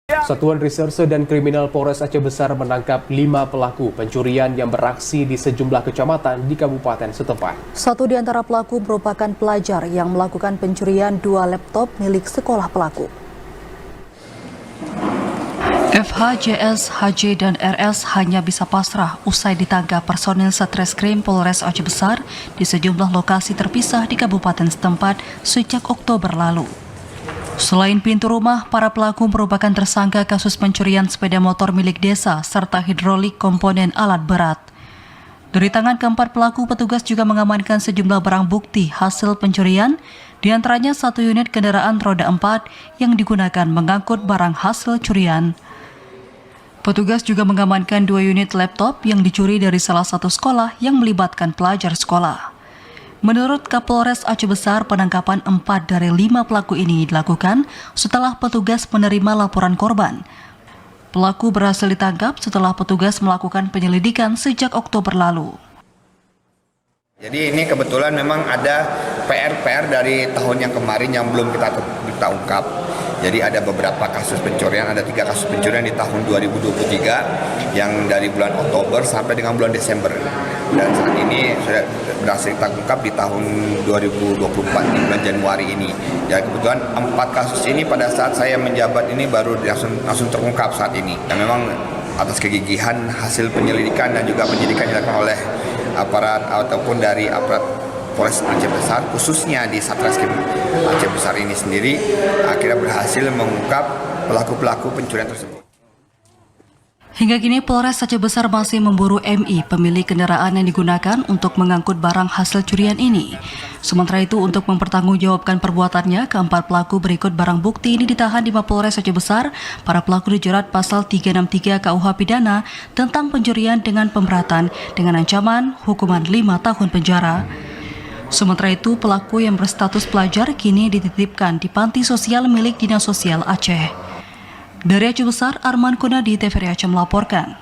Satuan Reserse dan Kriminal Polres Aceh Besar menangkap 5 pelaku pencurian yang beraksi di sejumlah kecamatan di kabupaten setempat. Satu di antara pelaku merupakan pelajar yang melakukan pencurian 2 laptop milik sekolah pelaku. FH, JS, HJ, dan RS hanya bisa pasrah usai ditangkap personil Satreskrim Polres Aceh Besar di sejumlah lokasi terpisah di kabupaten setempat sejak Oktober lalu. Selain pintu rumah, para pelaku merupakan tersangka kasus pencurian sepeda motor milik desa serta hidrolik komponen alat berat. Dari tangan keempat pelaku, petugas juga mengamankan sejumlah barang bukti hasil pencurian, diantaranya 1 unit kendaraan roda 4 yang digunakan mengangkut barang hasil curian. Petugas juga mengamankan 2 unit laptop yang dicuri dari salah satu sekolah yang melibatkan pelajar sekolah. Menurut Kapolres Aceh Besar, penangkapan 4 dari 5 pelaku ini dilakukan setelah petugas menerima laporan korban. Pelaku berhasil ditangkap setelah petugas melakukan penyelidikan sejak Oktober lalu. Jadi ini kebetulan memang ada PR dari tahun yang kemarin yang belum kita ungkap. Jadi ada beberapa kasus pencurian, ada 3 kasus pencurian di tahun 2023 yang dari bulan Oktober sampai dengan bulan Desember. Dan saat ini sudah berhasil kita ungkap di tahun 2024 di bulan Januari ini. Ya kebetulan 4 kasus ini pada saat saya menjabat ini baru langsung terungkap saat ini. Dan memang atas kegigihan hasil penyelidikan dan juga penyidikan yang dilakukan oleh aparat ataupun dari aparat Polres Aceh Besar, khususnya di Satreskrim Aceh Besar ini sendiri, akhirnya berhasil mengungkap pelaku-pelaku pencurian tersebut. Hingga kini Polres Aceh Besar masih memburu MI, pemilik kendaraan yang digunakan untuk mengangkut barang hasil curian ini. Sementara itu, untuk mempertanggungjawabkan perbuatannya, keempat pelaku berikut barang bukti ini ditahan di Mapolres Aceh Besar. Para pelaku dijerat pasal 363 KUH Pidana tentang pencurian dengan pemberatan dengan ancaman hukuman 5 tahun penjara. Sementara itu, pelaku yang berstatus pelajar kini dititipkan di panti sosial milik Dinas Sosial Aceh. Dari Aceh Besar, Arman Kunadi, TVRI Aceh melaporkan.